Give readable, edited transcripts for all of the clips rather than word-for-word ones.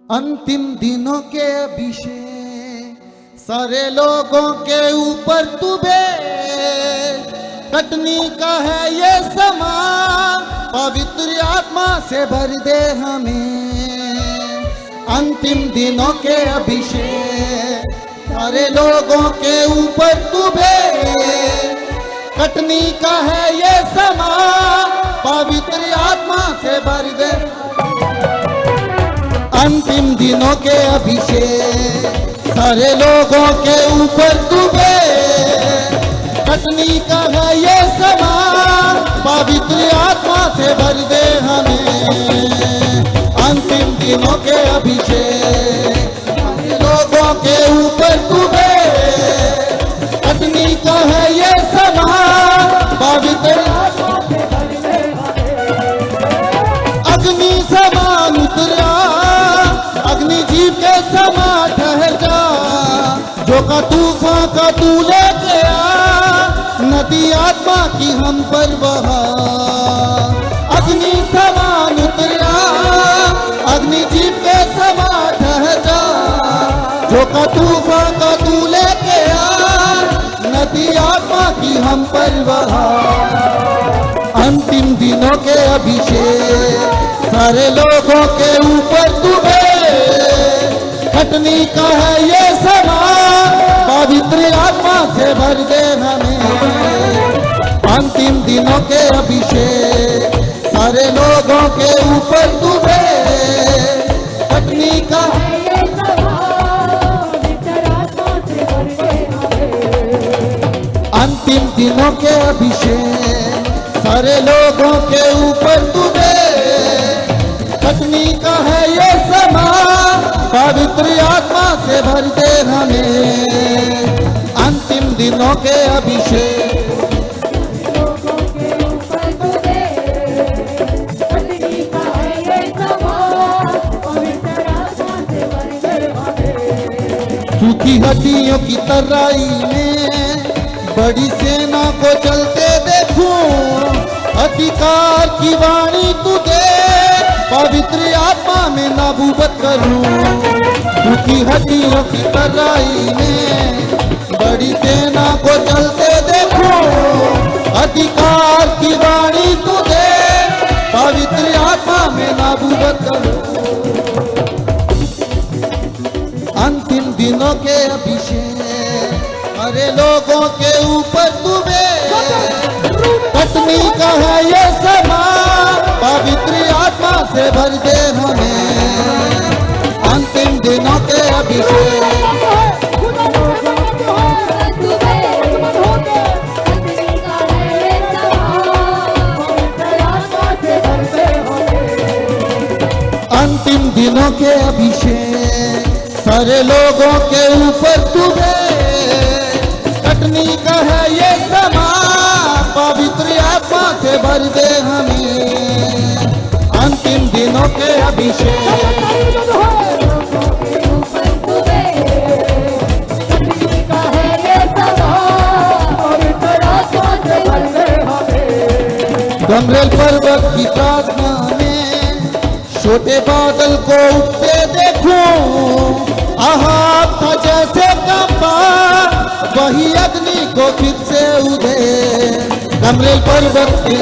अंतिम दिनों के अभिषेक सारे लोगों के ऊपर तुबे कटनी का है ये समा, पवित्र आत्मा से भर दे हमें। अंतिम दिनों के अभिषेक सारे लोगों के ऊपर तुबे कटनी का है ये समा, पवित्र आत्मा से भर दे। अंतिम दिनों के अभिषेक सारे लोगों के ऊपर तुबे कटनी का है ये समा, पवित्र आत्मा से भर दे हमें। अंतिम दिनों के अभिषेक सारे लोगों के ऊपर तुबे कटनी का है ये समा, पवित्र आत्मा से भर दे हमें। अग्नि समान उतरा अग्नि जीव के समा ठहर जा, जो का तूफान का तू लेके आ, नदी आत्मा की हम पर बहा। अग्नि समान उतरा अग्नि जीव के समा ठहर जा, जो का तूफान का तू लेके आ, नदी आत्मा की हम पर बहा। अंतिम दिनों के अभिषेक सारे लोगों के ऊपर तुबे कटनी का है ये समा, पवित्र आत्मा से भर दे हमें। अंतिम दिनों के अभिषेक सारे लोगों के ऊपर तुबे कटनी का है ये समा, पवित्र आत्मा से भर दे हमें। अंतिम दिनों के अभिषेक सारे लोगों के ऊपर तुबे कटनी का है ये समा, पवित्र आत्मा से भर दे हमें। अंतिम दिनों के अभिषेक लोगों के ऊपर तुबे कटनी का है ये समा, पवित्र आत्मा से भर दे हमें। सूखी हड्डियों की तराई में बड़ी सेना को चलते देखूं, अधिकार की वाणी तू दे, पवित्र आत्मा में नबूवत करूं। सूखी हड्डियों की तराई में बड़ी सेना को चलते देखूं, अधिकार की वाणी तू दे, पवित्र आत्मा में नबूवत करूं। अंतिम दिनों के अभिषेक अरे लोगों के ऊपर तुबे कटनी का है ये समा, पवित्र आत्मा से भर दे हमें। अंतिम दिनों के अभिषेक अंतिम दिनों के अभिषेक सारे लोगों के ऊपर तुबे कटनी का है ये समा, पवित्र आत्मा से भर दे हमें। अंतिम दिनों के अभिषेक गमरेल पर्वत की प्रार्थना में छोटे बादल को उठते देखूं, आहाब था जैसे कंपा, वही अग्नि को फिर से उधे। गमरेल पर्वत की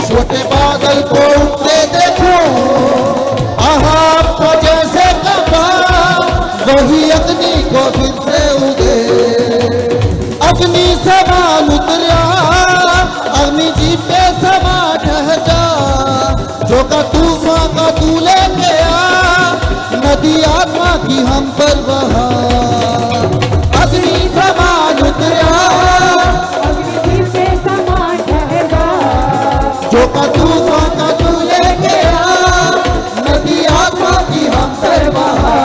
छोटे बादल को उठते देखो, आहाब को जैसे कंपा, वही अग्नि को फिर से उधे। अग्नि समान उतरा अग्नि जीव के समा ठहर जा, जो का तूफान का तू लेके आ, नदी आत्मा की हम पर बहा। अग्नि समान उतरा अग्नि जीव के समा ठहर जा, जो का तूफान का तू लेके आ, नदी आत्मा की हम पर बहा।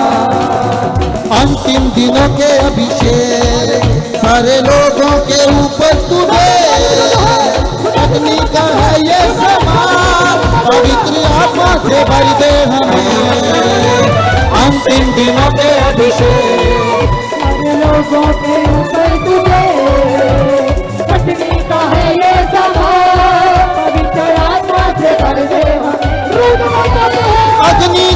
अंतिम दिनों के अभिषेक सारे लोगों के ऊपर तुबे कटनी का है ये समा, पवित्र आत्मा से भर दे हमें। अंतिम दिनों के अभिषेक सारे लोगों के ऊपर तुबे कटनी का है ये समा, पवित्र आत्मा से भर दे हमें। अग्नि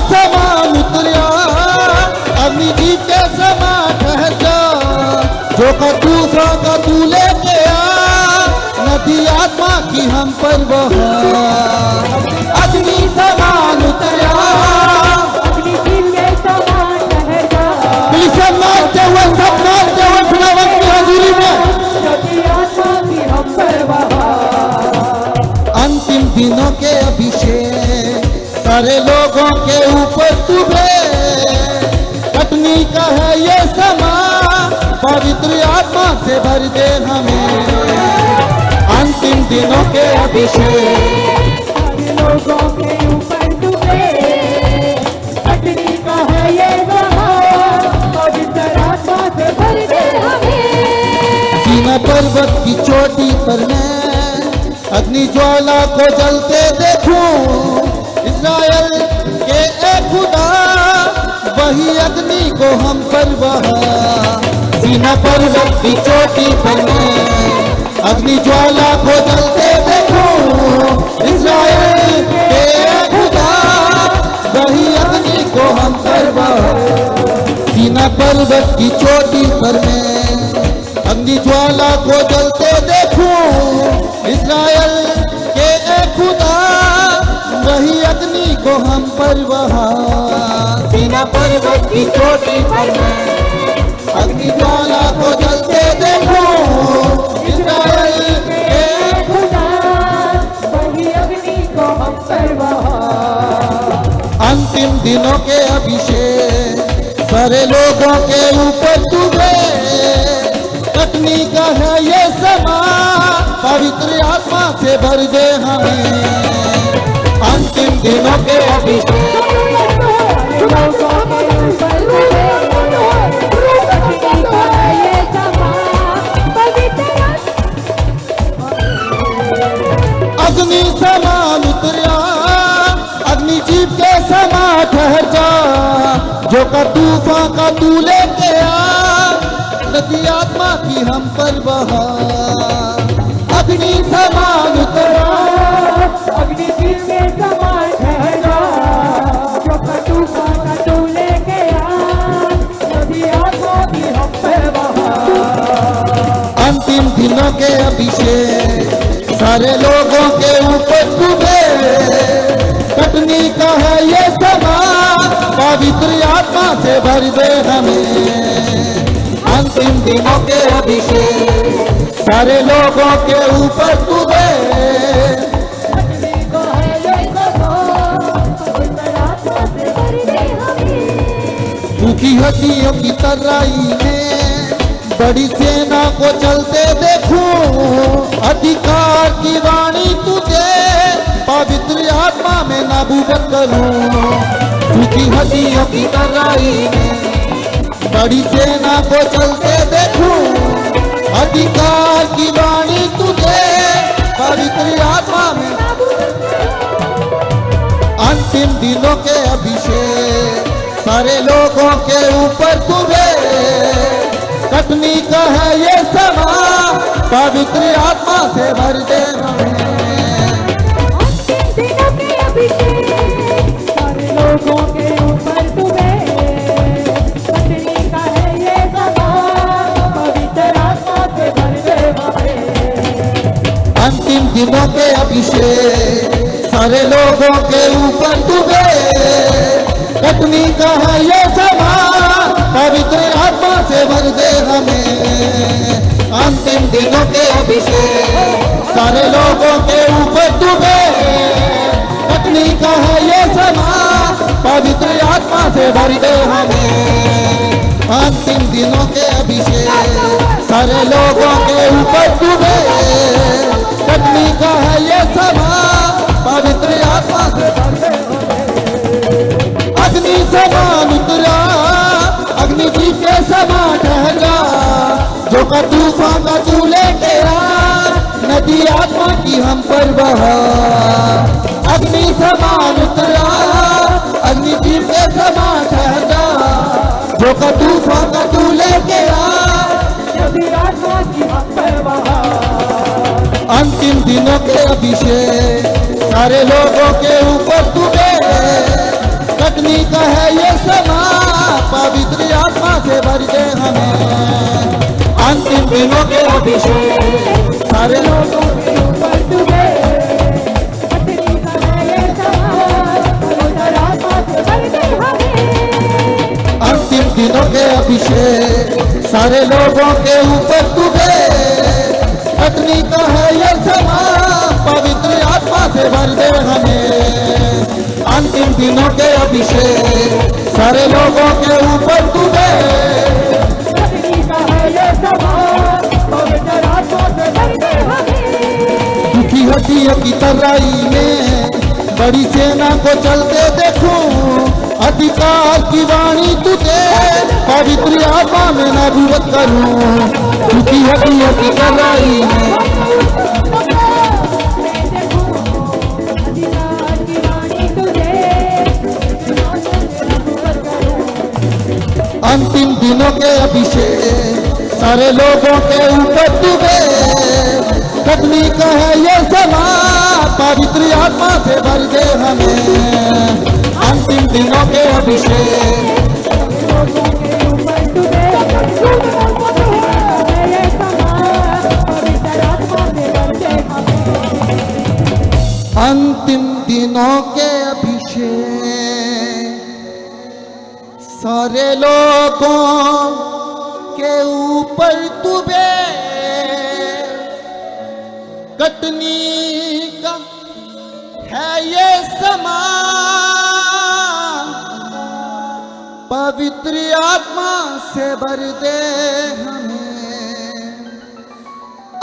की हम पर बहार। अग्नि समान उतरा, अग्नि के समान ठहरा, पुलिस सब नाचते हुए खुदावंत की हजूरी में। यदि आत्मा की हम पर बहार। अंतिम दिनों के अभिषेक सारे लोगों के ऊपर तुझे, कटनी का है ये समा, पवित्र आत्मा से भर दे हमें। अंतिम दिनों के अभिषेक सारे लोगों के ऊपर डूबे, अग्नि का है ये समान, पवित्र आत्मा से भर दे हमें। सीना पर्वत की चोटी पर मैं अग्नि ज्वाला को जलते देखूं, इस्राएल के एक खुदा वही अग्नि को हम पर बहा। सीना पर्वत की चोटी पर मैं अग्नि ज्वाला को जलते देखूं, इस्राएल के एक खुदा वही अग्नि को हम पर बहा। सीना पर्वत की चोटी पर मैं अग्नि ज्वाला को जलते देखूं, इस्राएल के एक खुदा वही अग्नि को हम पर बहा। सीना पर्वत की चोटी पर मैं अग्नि ज्वाला को जलते देखूं, इस्राएल के एक खुदा वही अग्नि को हम पर बहा। अंतिम दिनों के अभिषेक सारे लोगों के ऊपर तुझे, कटनी का है ये समा, पवित्र आत्मा से भर दे हमें। अंतिम दिनों के अभिषेक लोगों के ऊपर डूबे, अग्नि का है ये समान, पवित्र अग्नि समान उतरा, अग्नि जीव के समा ठहर जा, जो का तूफान का तू लेके आ, नदी आत्मा की हम पर बहा। अग्नि समान उतरा, अग्नि के समान ठहरा, जो तूफान का तू लेके आ, नदी आत्मा की हम पर बहा। अंतिम दिनों के अभिषेक सारे लोगों के ऊपर तुझे, कटनी का है ये समा, पवित्र आत्मा से भर दे हमें। अंतिम दिनों के अभिषेक सारे लोगों के ऊपर तुझे, अग्नि को है ये समान, पवित्र आत्मा से भर दे हमें। सूखी हड्डियों की तराई में बड़ी सेना को चलते देखूं, अधिकार की वाणी तुझे, पवित्र आत्मा में नबूवत करूं। सूखी हड्डियों की तराई में बड़ी सेना को चलते देखूं, अधिकार की वाणी तुझे, पवित्र आत्मा में। अंतिम दिनों के अभिषेक सारे लोगों के ऊपर तुझे, कटनी का है ये समा, पवित्र आत्मा से भर दे हमें। अंतिम दिनों के अभिषेक सारे लोगों के ऊपर डूबे, अग्नि का है ये समान, पवित्र आत्मा से भर दे हमें। अंतिम दिनों के अभिषेक सारे लोगों के ऊपर तुझे, कटनी का है ये समा, पवित्र आत्मा से भर दे हमें। अंतिम दिनों के अभिषेक सारे लोगों के ऊपर तुझे, कटनी का है ये समा, पवित्र आत्मा से भर दे हमें। अंतिम दिनों के अभिषेक सारे लोगों के ऊपर तुझे, कटनी का है ये समा, पवित्र आत्मा से भर दे हमें। अग्नि समान उतरा, अग्नि जीव के समान ठहरा, जो का तूफान का तू लेके आ, नदी आत्मा की हम पर बहा। अग्नि समान उतरा, अग्नि जीव के समान ठहरा, जो का तूफान का तू लेके आ, नदी आत्मा की हम पर बहा। अंतिम दिनों के अभिषेक सारे लोगों के ऊपर तुझे, कटनी का है ये समा, पवित्र आत्मा से भर दे हमें। अंतिम दिनों के अभिषेक सारे लोगों के ऊपर से भर दे हमें अंतिम दिनों के अभिषेक सारे लोगों के ऊपर तू दे अग्नि का है ये समान पवित्र आत्मा से भर दे हमें सुखी हड्डियों की तराई में बड़ी सेना को चलते देखूं अधिकार की वाणी तू दे पवित्र आत्मा में नबूवत करूं सुखी हड्डियों की तराई में मैं देखूं अधिकार की वाणी तुझे अंतिम दिनों के अभिषेक सारे लोगों के ऊपर तू दे कदमी का है ये समा पवित्र आत्मा से भर दे हमें अंतिम दिनों के अभिषेक लोगों के ऊपर तुझे ये समान पवित्र आत्मा से भर दे हमें अंतिम दिनों के अभिषेक सारे लोगों के ऊपर तू बे कटनी का है ये समा पवित्र आत्मा से भर दे हमें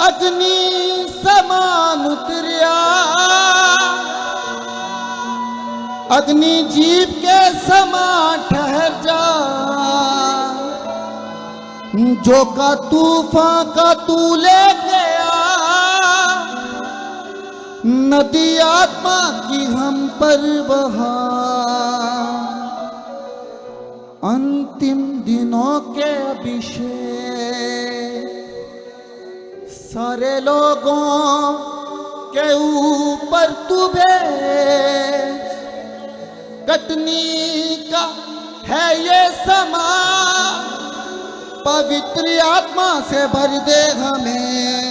अग्नि समान उतरिया अग्नि जीव के समान ठहर जा जो का तूफान का तू ले गया नदी आत्मा की हम पर बहा अंतिम दिनों के अभिषेक सारे लोगों के ऊपर तू भेज कटनी का है ये समा पवित्र आत्मा से भर दे हमें